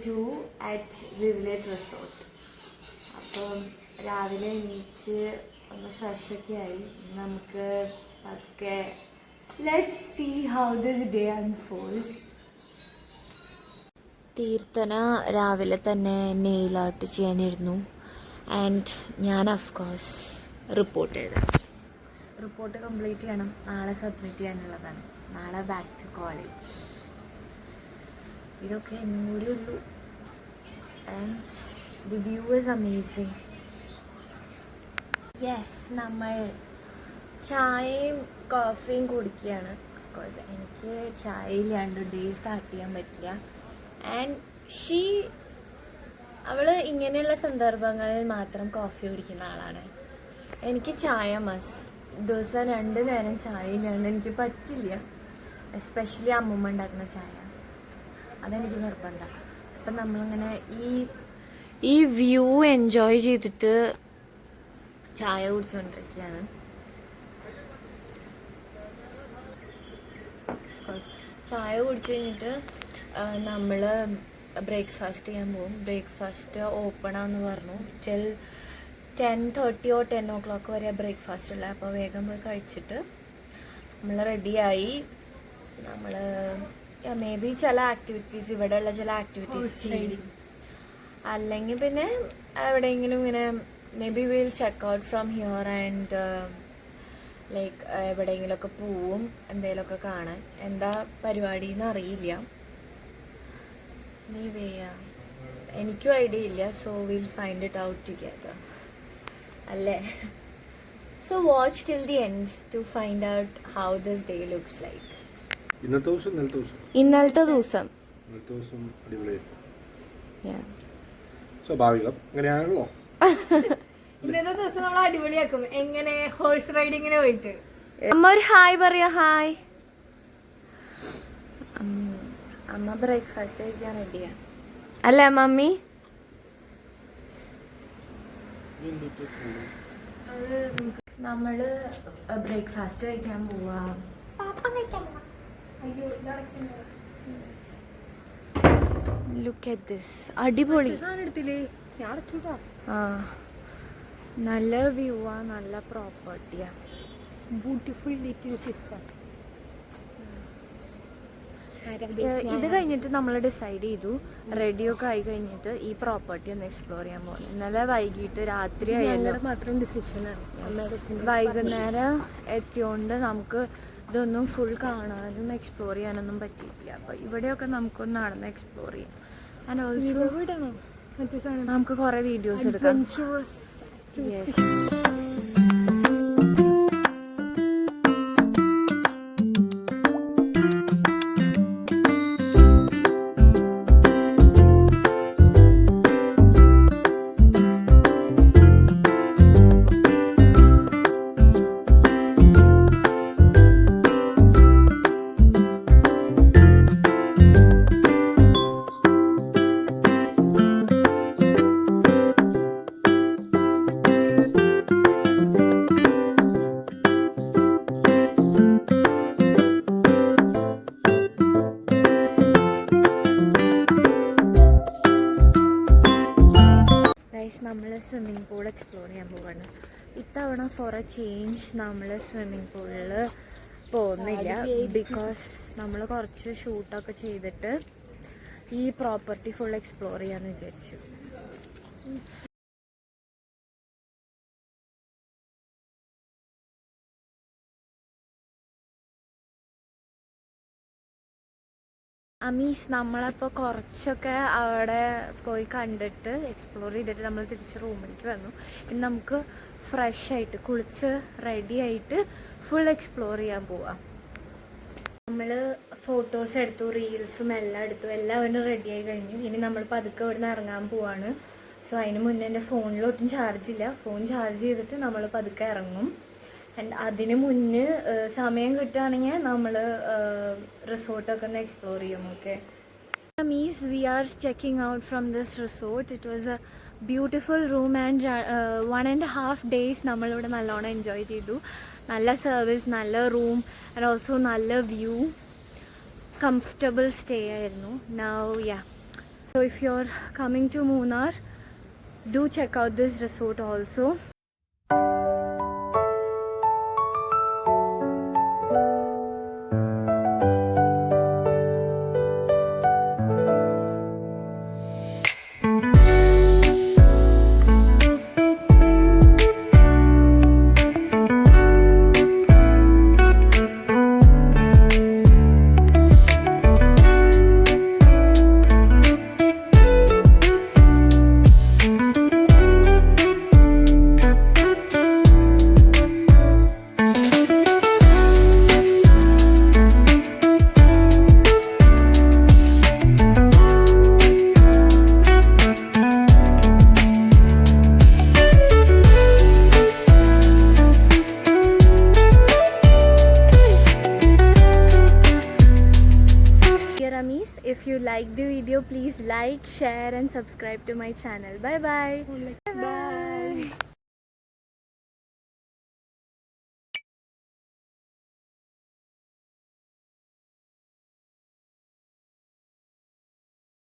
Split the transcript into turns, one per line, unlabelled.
2 at റിവിലേറ്റ് resort. അപ്പം രാവിലെ എണീച്ച് ഒന്ന് ഫ്രഷൊക്കെ ആയി. നമുക്ക് ഒക്കെ let's see how this day unfolds. Theerthana രാവിലെ തന്നെ നെയിൽ ആർട്ട് ചെയ്യാനിരുന്നു. ആൻഡ് ഞാൻ ഓഫ്കോഴ്സ് റിപ്പോർട്ട് എഴുതാം. റിപ്പോർട്ട് കംപ്ലീറ്റ് ചെയ്യണം. നാളെ സബ്മിറ്റ് ചെയ്യാനുള്ളതാണ്. നാളെ ബാക്ക് ടു കോളേജ്. ഇതൊക്കെ എന്നും കൂടി ഉള്ളൂ. And the view is amazing. Yes, നമ്മൾ ചായയും കോഫിയും കുടിക്കുകയാണ്. ഓഫ്കോഴ്സ് എനിക്ക് ചായ ഇല്ലാണ്ട് ഡേ സ്റ്റാർട്ട് ചെയ്യാൻ പറ്റില്ല. ആൻഡ് അവൾ ഇങ്ങനെയുള്ള സന്ദർഭങ്ങളിൽ മാത്രം കോഫി കുടിക്കുന്ന ആളാണ്. എനിക്ക് ചായ മസ്റ്റ്. ദിവസം 2 നേരം ചായ ഇല്ലാണ്ട് എനിക്ക് പറ്റില്ല. എസ്പെഷ്യലി അമ്മൂമ്മ ഉണ്ടാക്കുന്ന ചായ, അതെനിക്ക് നിർബന്ധം. അപ്പം നമ്മളിങ്ങനെ ഈ വ്യൂ എൻജോയ് ചെയ്തിട്ട് ചായ കുടിച്ചുകൊണ്ടിരിക്കുകയാണ്. ചായ കുടിച്ചു കഴിഞ്ഞിട്ട് നമ്മൾ ബ്രേക്ക്ഫാസ്റ്റ് ചെയ്യാൻ പോകും. ബ്രേക്ക്ഫാസ്റ്റ് ഓപ്പണാന്ന് പറഞ്ഞു. ടിൽ 10:30 or 10 o'clock വരെ ബ്രേക്ക്ഫാസ്റ്റ് ഉള്ളത്. അപ്പോൾ വേഗം പോയി കഴിച്ചിട്ട് നമ്മൾ റെഡിയായി. നമ്മൾ മേ ബി ചില ആക്ടിവിറ്റീസ്, ഇവിടെയുള്ള ചില ആക്ടിവിറ്റീസ് ചെയ്യും. അല്ലെങ്കിൽ പിന്നെ എവിടെയെങ്കിലും ഇങ്ങനെ may be will check out from here and like എവിടെയെങ്കിലുമൊക്കെ പോവും, എന്തെങ്കിലുമൊക്കെ കാണാൻ. എന്താ പരിപാടി എന്ന് അറിയില്ല. എനിക്കും ഐഡിയ ഇല്ല. So will find it out together അല്ലേ. So watch till the end to find out how this day looks like. ഇന്നലത്തെ ദിവസം
സ്വാഭാവികം അങ്ങനെയാണല്ലോ.
ഇന്നത്തെ ദിവസം നമ്മൾ അടിപൊളിയാക്കും. എങ്ങനെ? ഹോഴ്സ് റൈഡിങ്ങിന് പോയിട്ട്.
അമ്മ ഒരു ഹായ് പറയാ. ഹായ്. അമ്മ ബ്രേക്ക്ഫാസ്റ്റ് കഴിക്കാൻ റെഡിയാ അല്ലേ മമ്മി? നമ്മള് ബ്രേക്ക്ഫാസ്റ്റ് കഴിക്കാൻ പോവാ. Look at this. അടിപൊളി. ആ, നല്ല വ്യൂ ആ, നല്ല പ്രോപ്പർട്ടിയാ.
Beautiful little sister.
ഇത് കഴിഞ്ഞിട്ട് നമ്മൾ ഡിസൈഡ് ചെയ്തു, റെഡിയൊക്കെ ആയി കഴിഞ്ഞിട്ട് ഈ പ്രോപ്പർട്ടി ഒന്ന് എക്സ്പ്ലോർ ചെയ്യാൻ പോകുന്നു. ഇന്നലെ വൈകിട്ട് രാത്രി
മാത്രം ഡിസിഷനാണ്.
വൈകുന്നേരം എത്തിയോണ്ട് നമുക്ക് ഇതൊന്നും ഫുൾ കാണാനും എക്സ്പ്ലോർ ചെയ്യാനൊന്നും പറ്റിയിട്ടില്ല. അപ്പോൾ ഇവിടെയൊക്കെ നമുക്കൊന്ന് നടന്ന് എക്സ്പ്ലോർ ചെയ്യാം. ആൻഡ് ഓൾസോ നമുക്ക് കുറേ വീഡിയോസ് എടുക്കാം. യെസ്. നമ്മൾ സ്വിമ്മിംഗ് പൂൾ എക്സ്പ്ലോർ ചെയ്യാൻ പോവാണ്. ഇത്തവണ ഫോർ എ ചേഞ്ച് നമ്മൾ സ്വിമ്മിംഗ് പൂളിൽ പോകുന്നില്ല. ബിക്കോസ് നമ്മൾ കുറച്ച് ഷൂട്ടൊക്കെ ചെയ്തിട്ട് ഈ പ്രോപ്പർട്ടി ഫുൾ എക്സ്പ്ലോർ ചെയ്യാമെന്ന് വിചാരിച്ചു. അമീസ്, നമ്മളപ്പോൾ കുറച്ചൊക്കെ അവിടെ പോയി കണ്ടിട്ട് എക്സ്പ്ലോർ ചെയ്തിട്ട് നമ്മൾ തിരിച്ച് റൂമിലേക്ക് വന്നു. ഇനി നമുക്ക് ഫ്രഷ് ആയിട്ട് കുളിച്ച് റെഡി ആയിട്ട് ഫുൾ എക്സ്പ്ലോർ ചെയ്യാൻ പോവാം. നമ്മൾ ഫോട്ടോസ് എടുത്തു, റീൽസും എല്ലാം എടുത്തു, എല്ലാവരും റെഡിയായി കഴിഞ്ഞു. ഇനി നമ്മൾ പതുക്കെ ഇവിടെ നിന്ന് ഇറങ്ങാൻ പോവാണ്. സോ അതിന് മുന്നേ എൻ്റെ ഫോണിലൊട്ടും ചാർജില്ല. ഫോൺ ചാർജ് ചെയ്തിട്ട് നമ്മൾ പതുക്കെ ഇറങ്ങും. ആൻഡ് അതിന് മുന്നേ സമയം കിട്ടുകയാണെങ്കിൽ നമ്മൾ റിസോർട്ടൊക്കെ ഒന്ന് എക്സ്പ്ലോർ ചെയ്യും. Okay means we R checking out from this resort. It was A beautiful room and 1.5 days നമ്മളിവിടെ നല്ലോണം എൻജോയ് ചെയ്തു. നല്ല സർവീസ്, നല്ല റൂം ആൻഡ് ഓൾസോ നല്ല വ്യൂ, കംഫർട്ടബിൾ സ്റ്റേ ആയിരുന്നു. Now yeah So if you're coming to Munnar, do check out this resort also. If you like the video, please like, share and subscribe to my channel. Bye bye.